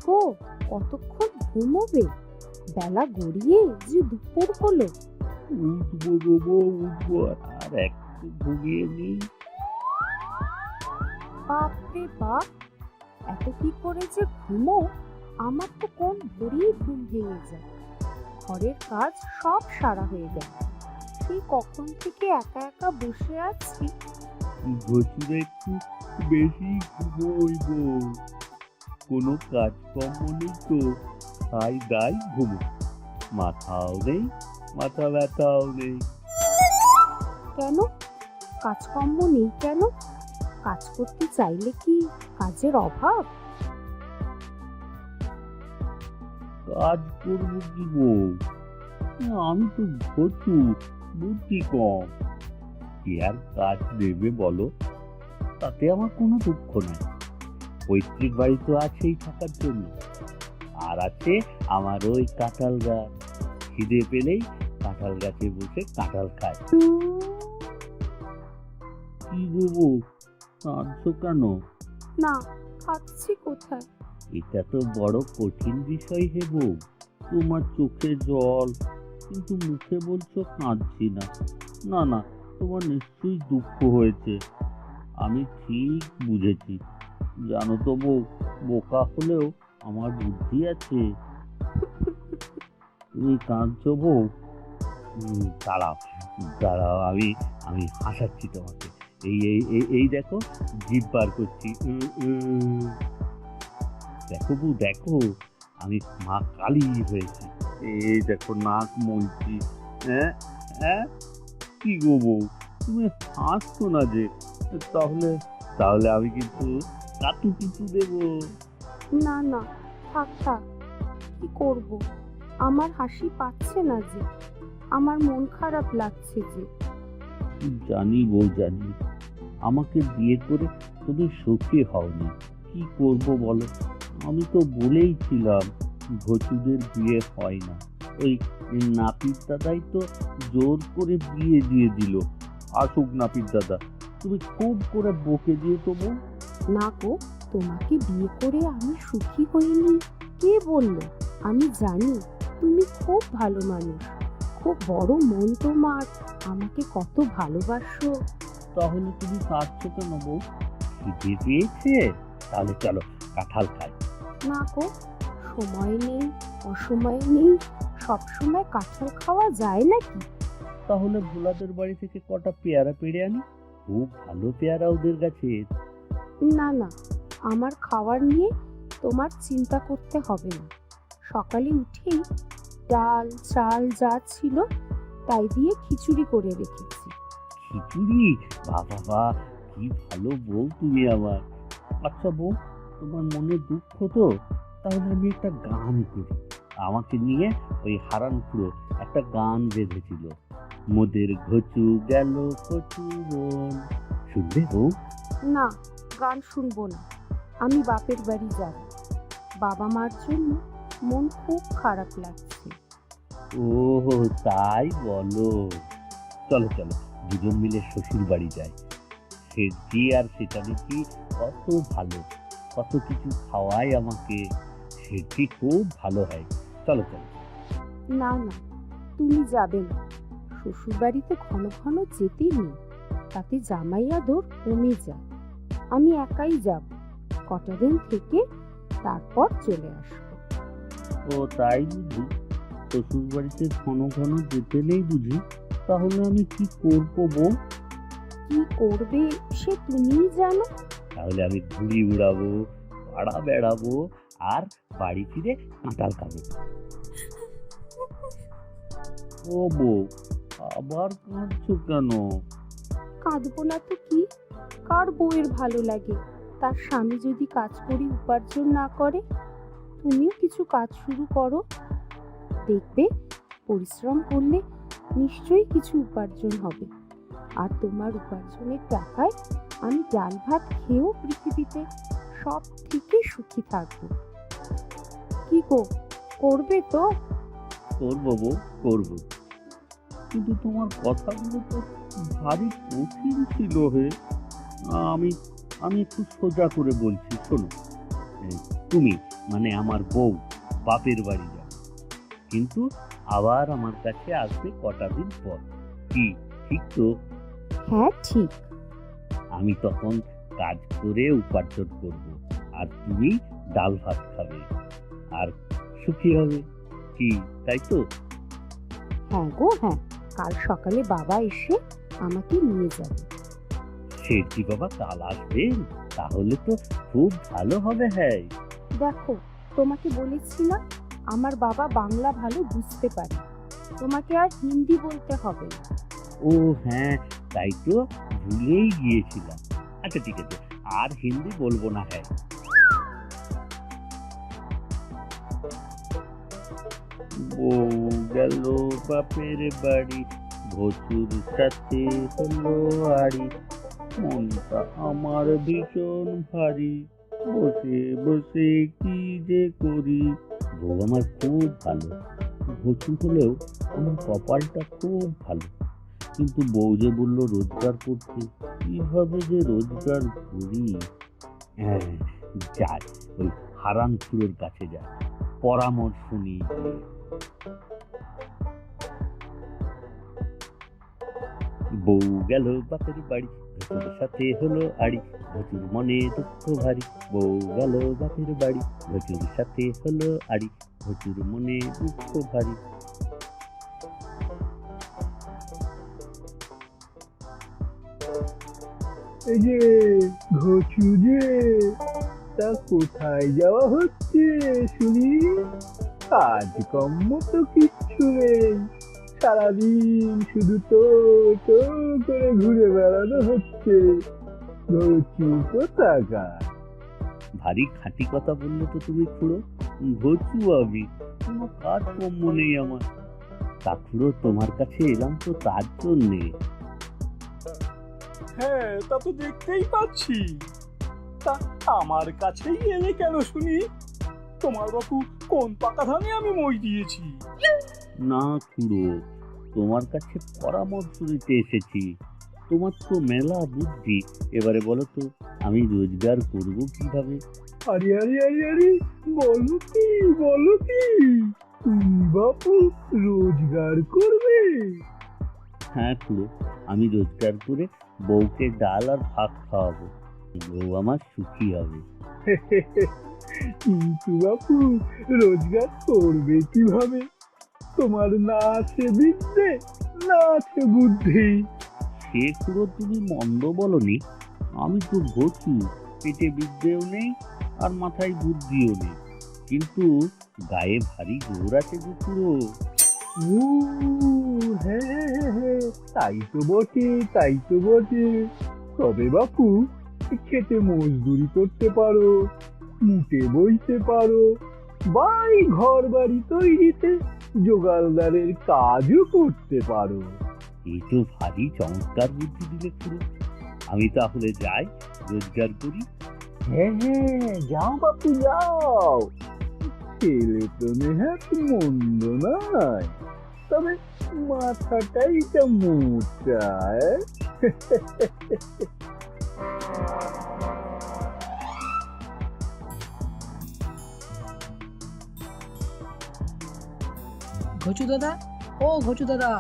গো, কতক্ষণ ঘুমোবে? বেলা গড়িয়ে যে দুপুর হলো। উঠবো গো, উঠবো, আর একটু ঘুমিয়ে নিই। বাপরে বাপ, এত কি করে যে ঘুমো! আমার তো কোন ভোরেই ঘুম ভেঙে যায়। ঘরের কাজ সব সারা হয়ে গেল, সেই কখন থেকে একা একা বসে আছি। ঘষুরে একটু বেশি ঘুমোই গো, কোনো কাজকর্ম নেই তো, খাই দাই ঘুমো, মাথাও নেই, মাথা ব্যথাও নেই। কেন? কাজকর্ম নেই কেন? কাজ করতে চাইলে কি কাজের অভাব? কাজ করবো কি গো, আমি তো ঘটু, বুদ্ধি কম, কি আর কাজ দেবে বলো? তাতে আমার কোনো দুঃখ নাই, পৈতৃক বাড়ি তো আছেই থাকার জন্য, আর আছে আমার ওই কাঁঠাল গাছ, খিদে পেলেই কাঁঠাল গাছে বসে কাঁঠাল খায়। কি গো, কাঁদছো কেন? না, খাচ্ছি কোথায়? এটা তো বড় কঠিন বিষয় হে বউ, তোমার চোখে জল, কিন্তু মুখে বলছো কাঁদছি না। না না, তোমার নিশ্চয়ই দুঃখ হয়েছে, আমি ঠিক বুঝেছি। জানো তো বউ, বোকা হলেও আমার বুদ্ধি আছে। তুমি কাঁদছো বউ? দাঁড়াও, দাঁড়াও, আমি আমি হাসাচ্ছি তোমাকে। এই এই এই এই দেখো, জিভ বার করছি। দেখো বউ, দেখো, আমি মা কালী হয়েছি। এই দেখো, নাক মলছি। হ্যাঁ হ্যাঁ, কি গো বউ, তুমি হাসছো না যে? তাহলে তাহলে আমি কিন্তু কাতু কিছু দেবো। না না, থাক থাক, কি করব? আমার হাসি পাচ্ছে না যে, আমার মন খারাপ লাগছে যে। জানি বউ, জানি, আমাকে বিয়ে করে তুমি সুখী হওনি। কি করব বলো? আমি তো বলেইছিলাম ঘচুদের বিয়ে হয় না। ওই নাপিত দাদাই তো জোর করে বিয়ে দিয়ে দিল। আসুক নাপিত দাদা, তুমি খুব করে বকে দিয়ে তো বউ। না গো, তোমাকে বিয়ে করে আমি সুখী হইনি। কে বলল? আমি জানি তুমি খুব ভালো মানুষ, খুব বড় মন তোমার, আমাকে কত ভালোবাসো। তাহলে তুমি কাঁদছো কেন বউ? খিদে পেয়েছে? তাহলে চলো কাঁঠাল খাই। না গো, সময় নেই, অসময় নেই, সবসময় কাঁঠাল খাওয়া যায় নাকি? তাহলে ভোলাদের বাড়ি থেকে কটা পেয়ারা পেড়ে আনি, খুব ভালো পেয়ারা ওদের গাছে। না না, আমার খাবার নিয়ে তোমার চিন্তা করতে হবে না। সকালে উঠেই ডাল চাল যা ছিল তাই দিয়ে খিচুড়ি করে রেখেছি। খিচুড়ি? বাবা বা, কি ভালো বউ তুমি আমার। আচ্ছা বউ, তোমার মনে দুঃখ তো, তাহলে আমি একটা গান করি। আমাকে নিয়ে ওই হারানপুরো একটা গান বেঁধেছিল, মোদের ঘচু গেল কচু বন। শুনবে বউ? না, গান শুনবো না, আমি বাপের বাড়ি যাব। বাবা মার জন্য মন খুব খারাপ লাগছে। ও, তাই বলো? চলো চলো, দুজন মিলে শ্বশুর বাড়ি যাই। সেটি আর সেখানে কি কত ভালো, কত কিছু খাওয়ায় আমাকে, সেটি খুব ভালো হয়। চলো চলো। না না, তুমি যাবে না, শ্বশুর বাড়িতে ঘন ঘন যেতে নেই, তাতে জামাই আদর কমে যায়। আমি একাই যাব, কটা দিন থেকে তারপর চলে আসবো। ও তাই বুঝি? শ্বশুর বাড়িতে ঘন ঘন যেতে নেই বুঝি? তাহলে আমি কি করবো বউ? কি করবে সে তুমিই জানো। তাহলে আমি ঘুড়ি উড়াবো, পাড়া বেড়াবো, আর বাড়ি ফিরে কাঁঠাল খাবো। ও বউ, আবার কাঁদছো কেন? কাঁদবো না তো কি? কার বউয়ের ভালো লাগে তার স্বামী যদি কাজ করে উপার্জন না করে? তুমিও কিছু কাজ শুরু করো, দেখবে পরিশ্রম করলে নিশ্চয়ই কিছু উপার্জন হবে। আর তোমার উপার্জনের টাকায় আমি ডাল ভাত খেয়েও পৃথিবীতে সব থেকে সুখী থাকবো। কি গো, করবে তো? করবো বউ, করবো, কিন্তু তোমার কথাগুলো তো ভারী কঠিন ছিল হে। আমি আমি একটু সোজা করে বলছি, শোনো। এই, তুমি মানে আমার বউ বাপের বাড়ি যাবে, কিন্তু আবার আমার কাছে আসবে কটা দিন পর। কি ঠিক তো? হ্যাঁ ঠিক। আমি তখন কাজ করে উপার্জন করব, আর তুমি ডাল ভাত খাবে আর সুখী হবে। কি তাই তো? হ্যাঁ গো হ্যাঁ, কাল সকালে বাবা এসে আমাকে নিয়ে যাবে। শেঠজি বাবা কাল আসবেন? তাহলে তো খুব ভালো হবে। হ্যাঁ, দেখো, তোমাকে বলেছি না আমার বাবা বাংলা ভালো বুঝতে পারে, তোমাকে আর হিন্দি বলতে হবে না। ও হ্যাঁ, তাই তো ভুলেই গিয়েছিলাম। আচ্ছা ঠিক আছে, আর হিন্দি বলবো না। হ্যাঁ, বউ গেল বাপের বাড়ি, ভসুর সাথে হলো আড়ি, মনটা আমার ভীষণ ভারী, বসে বসে কি যে করি। বউ আমার খুব ভালো, ভসুর হলেও আমার কপালটা খুব ভালো। কিন্তু বউ যে বললো রোজগার করতে, কিভাবে যে রোজগার করি। হ্যাঁ, যাই ওই হারান খুড়োর কাছে যাই, পরামর্শ নিই গিয়ে। বউ গেল বাপের বাড়ি, ভসুর সাথে হলো আড়ি, ভসুর মনে দুঃখ ভারী। বউ গেল বাপের বাড়ি, ভসুর সাথে হলো আড়ি, ভসুর মনে দুঃখ ভারী। এই যে ঘচু যে, তা কোথায় যাওয়া হচ্ছে শুনি? কাজকর্ম তো কিচ্ছু নেই, সারাদিন শুধু তো তো করে ঘুরে বেড়ানো হচ্ছে। ঘচু কোথাকার? ভারী খাঁটি কথা বললে তো তুমি খুড়ো। ঘচু আমি, কোনো কাজ কর্ম নেই আমার। তা খুড়ো, তোমার কাছে এলাম তো তার জন্যে। হ্যাঁ, তা তো দেখতেই পাচ্ছি। তা আমার কাছেই এলে কেন শুনি? তোমার বাপু কোন পাকা ধানে আমি মই দিয়েছি? না খুড়ো, তোমার কাছে পরামর্শ দিতে এসেছি। তোমার তো মেলা বুদ্ধি, এবারে বলো তো আমি রোজগার করব কিভাবে? আরে আরে আরে আরে, বলো কি বলো কি, তুমি বাপু রোজগার করবে? হ্যাঁ খুড়ো, আমি রোজগার করে বউকে ডাল আর ভাত খাওয়াবো, বউ আমার সুখী হবে। কিন্তু বাপু রোজগার করবে কিভাবে? তোমার না আছে বিদ্যে, না আছে বুদ্ধি। সে খুড়ো তুমি মন্দ বলনি, আমি তো ঘচু, পেটে বিদ্যেও নেই আর মাথায় বুদ্ধিও নেই, কিন্তু গায়ে ভারী জোর আছে যে খুড়ো। ও হ্যাঁ হ্যাঁ হ্যাঁ, তাই তো বটে তাই তো বটে। তবে বাপু খেতে মজদুরি করতে পারো, মুটে বইতে পারো, বা এই ঘর বাড়ি তৈরিতে জোগাড়দারের কাজও করতে পারো। এই তো ভারী চমৎকার বুদ্ধি দিলে খুড়ো। আমি তাহলে যাই, রোজগার করি। হ্যাঁ হ্যাঁ, যাও বাপু যাও। ছেলে তো নেহাত মন্দ নয়, তবে মাথাটাই যা মোটা। ঘচু দাদা, ও ঘচু দাদা,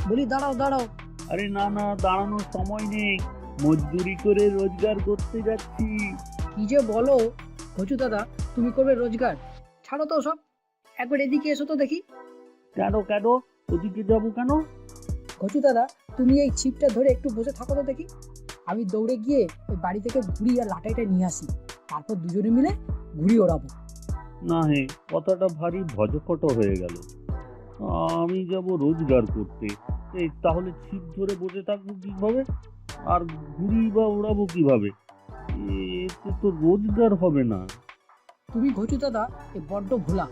বলি দাঁড়াও দাঁড়াও। আরে না না, দাঁড়ানোর সময় নেই, মজদুরি করে রোজগার করতে যাচ্ছি। কি যে বলো ঘচু দাদা, তুমি করবে রোজগার? ছাড়ো তো সব, একবার এদিকে এসো তো দেখি। কেন কেন, ওদিকে যাবো কেন? ঘচু দাদা, তুমি এই ছিপটা ধরে একটু বসে থাকো তো দেখি, আমি দৌড়ে গিয়ে ওই বাড়ি থেকে ঘুড়ি আর লাটাইটা নিয়ে আসি, তারপর দুজনে মিলে ঘুড়ি ওড়াবো। না হে, কথাটা ভারী ভজকট হয়ে গেল। আমি যাব রোজগার করতে, এই তাহলে ছিপ ধরে বসে থাকবো কিভাবে, আর ঘুড়ি বা ওড়াবো কিভাবে? এতে তো রোজগার হবে না। তুমি ঘচু দাদা এ বড্ড ভোলা।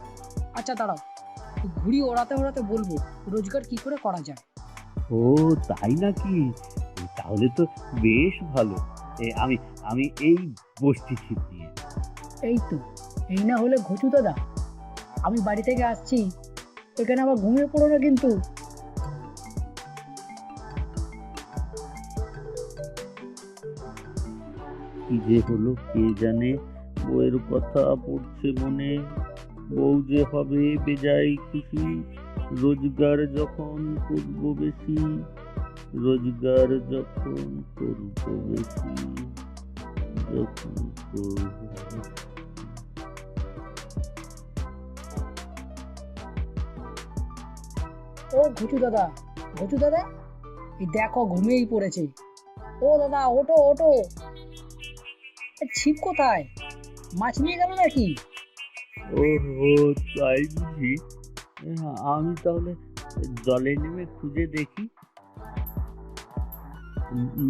আচ্ছা দাঁড়াও, এই ঘুড়ি ওড়াতে ওড়াতে বলবো রোজগার কি করে করা যায়। ও তাই নাকি? তাহলে তো বেশ ভালো। আমি আমি এই বসছি ছিপ নিয়ে। এই তো, এই না হলে ঘচু দাদা, আমি বাড়ি থেকে আসছি, এখানে আবার ঘুমিয়ে পড়ো না কিন্তু। কি যে হলো কে জানে, বউয়ের কথা পড়ছে মনে, বউ যে হবে বেজায় খুশি, রোজগার যখন করব বেশি, রোজগার যখন করব বেশি, যখন করব বেশি। ও ঘুচু দাদা, ঘুচু দাদা, এই দেখো ঘুমিয়েই পড়েছে। ও দাদা, ওটো ওটো। এ ছিপ কোথায়? মাছ নিয়ে গেল নাকি? ও তাই বুঝি? আমি তাহলে জলে নেমে খুঁজে দেখি।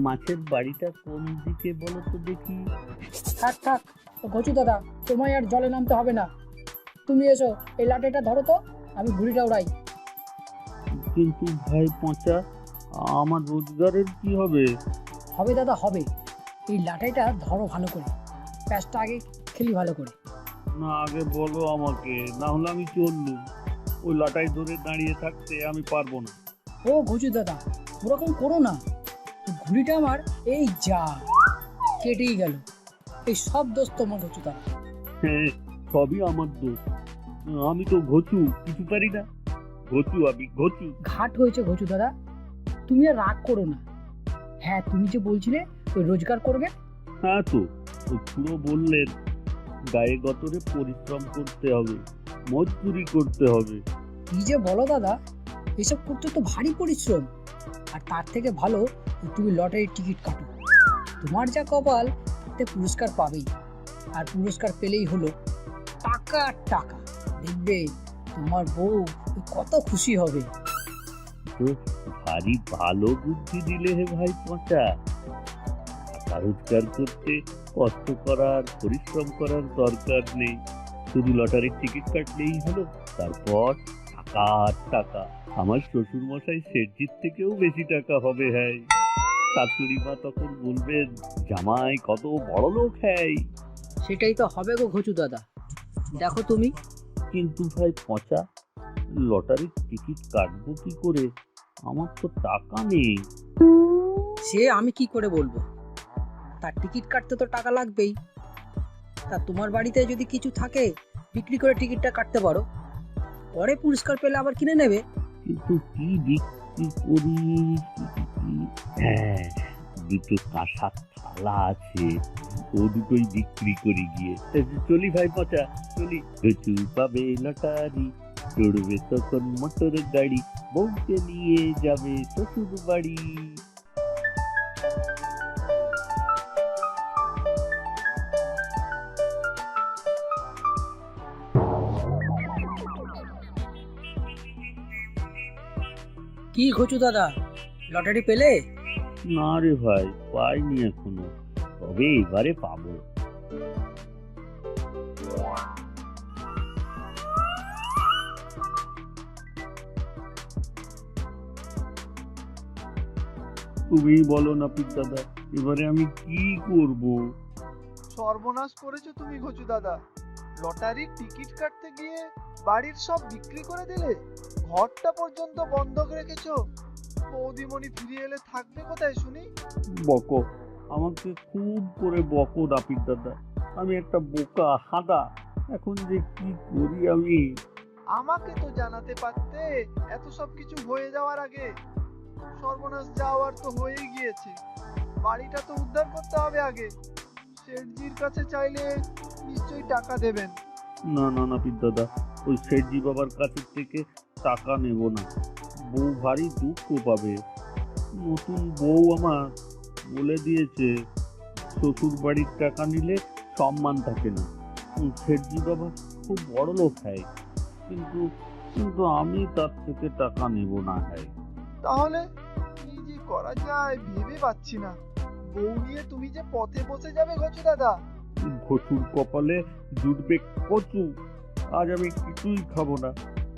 মাছের বাড়িটা কোন দিকে বলো তো দেখি। থাক থাক, ঘুচু দাদা, তোমায় আর জলে নামতে হবে না। তুমি এসো, এই লাঠিটা ধরো তো, আমি ঘুড়িটা উড়াই। কিন্তু ভাই পচা, আমার রোজগারের কি হবে? হবে দাদা হবে, এই লাঠিটা ধরো ভালো করে, প্যাঁচটা আগে খেলি ভালো করে। না আগে বলো আমাকে, না হলে আমি চললুম। ওই লাটাই ধরে দাঁড়িয়ে থাকতে আমি পারবো না। ও ঘুচু দাদা, ওরকম করো না। ঘুড়িটা আমার এই যা কেটেই গেল। এই সব দোষ তোমার ঘুচু দাদা। হ্যাঁ, সবই আমার দোষ। আমি তো ঘচু, কিছু পারি না। ঘচু, আমি ঘচু। ঘাট হয়েছে ঘুচু দাদা, তুমি আর রাগ করো না। হ্যাঁ, তুমি যে বলছিলে ওই রোজগার করবে। হ্যাঁ তো, ওই পুরো বললেন গায়ে গতরে পরিশ্রম করতে হবে, মজদুরি করতে হবে। কি যে বলো দাদা, এসব করতে তো ভারী পরিশ্রম। আর তার থেকে ভালো তুমি লটারির টিকিট কাটো। তোমার যা কপাল, তাতে পুরস্কার পাবেই। আর পুরস্কার পেলেই হলো টাকা আর টাকা। দেখবে তোমার বউ কত খুশি হবে। তো ভারী ভালো বুদ্ধি দিলে হে ভাই পচা। টাকা রোজগার করতে কষ্ট করার, পরিশ্রম করার দরকার নেই। শুধু লটারির টিকিট কাটলেই হলো। তারপর টাকা আর টাকা। আমার শ্বশুর মশাই শেঠজির থেকেও বেশি টাকা হবে। হ্যাঁ, শাশুড়ি মা তখন বলবেন জামাই কত বড় লোক। হ্যাঁ, সেটাই তো হবে গো ঘুচু দাদা, দেখো তুমি। কিন্তু ভাই পচা, লটারির টিকিট কাটবো কি করে? আমার তো টাকা নেই। সে আমি কি করে বলবো, তার টিকিট কাটতে তো টাকা লাগবেই। তা তোমার বাড়িতে যদি কিছু থাকে, বিক্রি করে টিকিটটা কাটতে পারো। পরে পুরস্কার পেলে আবার কিনে নেবে। কিন্তু কি বিক্রি করি? হ্যাঁ, দুটো কাঁসার থালা আছে, ও দুটোই বিক্রি করি গিয়ে। চলি ভাই পচা, চলি। ঘুচু পাবে লটারি, চড়বে তখন মোটর গাড়ি, বউকে নিয়ে যাবে শ্বশুর বাড়ি। কি ঘুচু দাদা, লটারি পেলে? না রে ভাই, পাইনি এখনো, তবে এবারে পাবো। তুমি বলো না দাদা, এবারে আমি কি করব? সর্বনাশ করেছো তুমি ঘচু দাদা। লটারির টিকিট কাটতে গিয়ে বাড়ির সব বিক্রি করে দিলে, ঘরটা পর্যন্ত বন্ধক রেখেছো। বৌদিমণি ফিরে এলে থাকবে কোথায় শুনি? বকো, আমাকে খুব করে বকো নাপিত দাদা। আমি একটা বোকা হাদা, এখন যে কি করি আমি। আমাকে তো জানাতে পারতে এত সব কিছু হয়ে যাওয়ার আগে। সর্বনাশ যাওয়ার তো হয়েই গিয়েছে, বাড়িটা তো উদ্ধার করতে হবে আগে। শেঠজির কাছে চাইলে নিশ্চয়ই টাকা দেবেন। না না নাপিত দাদা, ওই শেঠজি বাবার কাছে থেকে টাকা নেব না। বউ ভারী দুঃখ পাবে। নতুন বউ আমার বলে দিয়েছে, শ্বশুর বাড়ির টাকা নিলে সম্মান থাকে না। শেঠজি বাবা খুব বড় লোক। হয় কিন্তু কিন্তু আমি তার থেকে টাকা নেব না। হয় তাহলে কি যে করা যায় ভেবে পাচ্ছি না। বউ নিয়ে তুমি যে পথে বসে যাবে ঘচু দাদা। ঘচুর কপালে জুটবে কচু। আজ আমি কিছুই খাবো না,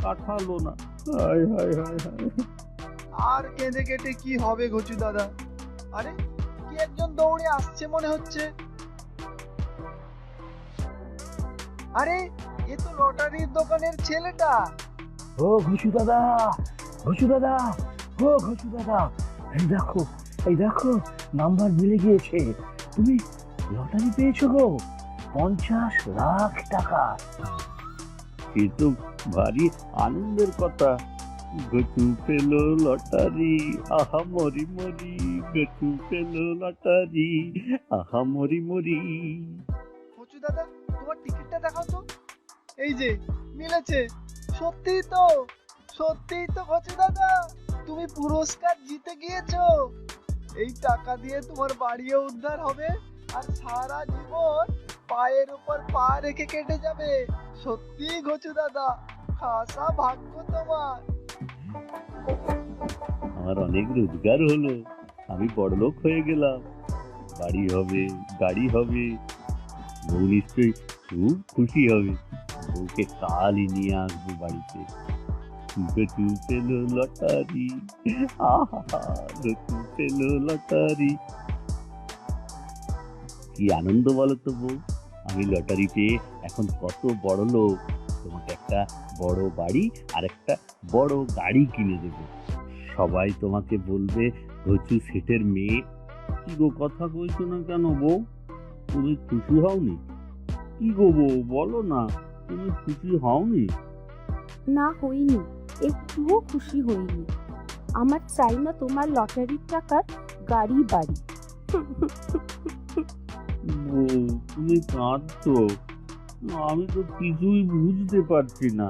কাঠালো না। হায় হায় হায় হায়। আর কেঁদে কেটে কি হবে ঘচু দাদা? আরে, কি একজন দৌড়ে আসছে মনে হচ্ছে। আরে, এ তো লটারির দোকানের ছেলেটা। ও ঘুচু দাদা, ঘুচু দাদা, ও ঘুচু দাদা, এই দেখো নাম্বার মিলে গিয়েছে। তুমি লটারি পেয়েছো গো। 50 লাখ টাকা। এ তো ভারী আনন্দের কথা। গচু পেল লটারি, আহা মরি মরি, গচু পেল লটারি, আহা মরি মরি। কচু দাদা, তোমার টিকিটটা দেখাও তো। এই যে, মিলেছে। সত্যিই তো, সত্যিই তো কচু দাদা, তুমি পুরস্কার জিতে গিয়েছো। এই টাকা দিয়ে তোমার বাড়িও উদ্ধার হবে, আর সারা জীবন পায়ের উপর পা রেখে কেটে যাবে। সত্যি কচু দাদা, খাসা ভাগ্য তোমার। আমার অনেক রোজগার হলো, আমি বড়লোক হয়ে গেলাম। বাড়ি হবে, গাড়ি হবে, বউ নিশ্চয়ই খুব খুশি হবে। বউকে কালই নিয়ে আসবো বাড়িতে। গচু পেল লটারি, আহা গচু পেল লটারি। কি আনন্দ বলো তো বউ, আমি লটারি পেয়ে এখন কত বড় লোক। তোমাকে একটা বড় বাড়ি আর একটা বড় গাড়ি কিনে দেবো। সবাই তোমাকে বলবে ঘচু শেঠের মেয়ে। কি গো, কথা বলছো না কেন বউ? তুমি খুশি হওনি? কি গো বউ, বলো না, তুমি খুশি হওনি? না, হইনি, একটুও খুশি হইনি। আমার চাই না তোমার লটারির টাকার গাড়ি বাড়ি। বউ, তুমি কাঁদছো। আমি তো কিছুই বুঝতে পারছি না।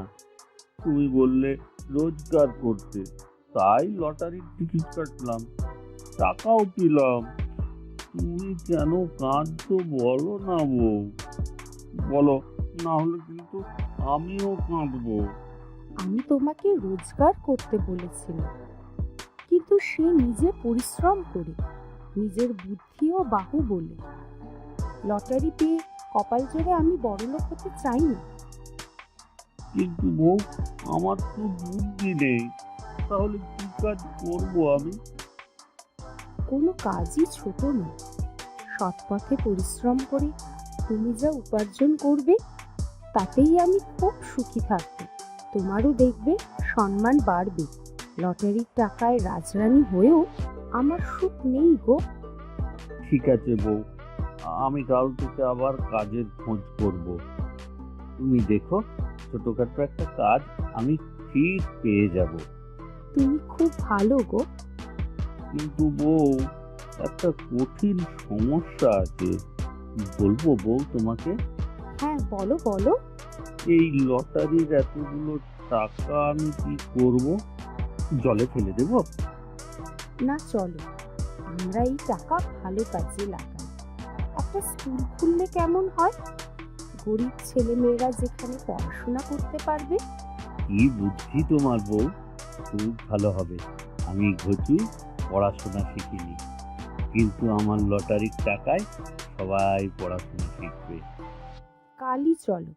তুমি বললে রোজগার করতে, তাই লটারির টিকিট কাটলাম, টাকাও পেলাম। তুমি কেন কাঁদছো বলো না বউ, বলো, না হলে কিন্তু আমিও কাঁদবো। আমি তোমাকে রোজগার করতে বলেছিলাম, কিন্তু সে নিজে পরিশ্রম করে, নিজের বুদ্ধি ও বাহু বলে। লটারি পেয়ে কপাল জোরে আমি বড়লোক হতে চাই না। কিন্তু বউ, আমার তো বুদ্ধি নেই, তাহলে কি কাজ করবো আমি? কোনো কাজই ছোট নয়। সৎ পথে পরিশ্রম করে তুমি যা উপার্জন করবে, তাতেই আমি খুব সুখী থাকবো। তোমারও দেখবে সম্মান বাড়বে। লটারির টাকায় রাজরানী হয়েও আমার সুখ নেই গো। ঠিক আছে বউ, আমি কাল থেকে আবার কাজের খোঁজ করব। তুমি দেখো, ছোটখাটো একটা কাজ আমি ঠিক পেয়ে যাব। তুমি খুব ভালো গো। কিন্তু বউ, একটা কঠিন সমস্যা আছে, বলবো বউ তোমাকে? হ্যাঁ, বলো বলো। এই লটারির এতগুলো টাকা আমি কি করব? জলে ফেলে দেব? না, চলো আমরা এই টাকা ভালো কাজে লাগাই। একটা স্কুল খুললে কেমন হয়? গরিব ছেলেমেয়েরা যেখানে পড়াশোনা করতে পারবে। কি বুদ্ধি তোমার বউ, খুব ভালো হবে। আমি ঘচু পড়াশোনা শিখিনি, কিন্তু আমার লটারির টাকায় সবাই পড়াশোনা শিখবে। কালই চলো,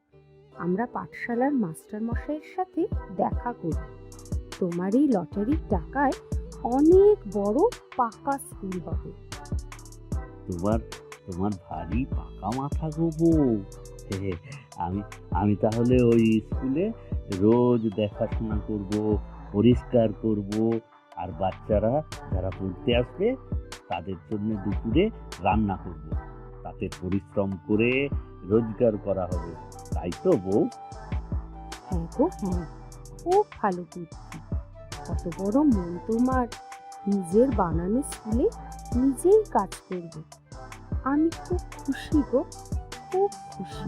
আমরা পাঠশালার মাস্টার মশাইয়ের সাথে দেখা করি। তোমার এই লটারির টাকায় অনেক বড় পাকা স্কুল হবে। তোমার তোমার ভারী পাকা মাথা গো বউ। আমি আমি তাহলে ওই স্কুলে রোজ দেখাশোনা করব, পরিষ্কার করব, আর বাচ্চারা যারা পড়তে আসবে তাদের জন্য দুপুরে রান্না করব। তাতে পরিশ্রম করে রোজগার করা হবে, তাই তো বউ? হ্যাঁ গো, হ্যাঁ, খুব ভালো বুদ্ধি। কত বড় মন তোমার। নিজের বানানো স্কুলে নিজেই কাজ করবে। আমি খুব খুশি গো, খুব খুশি।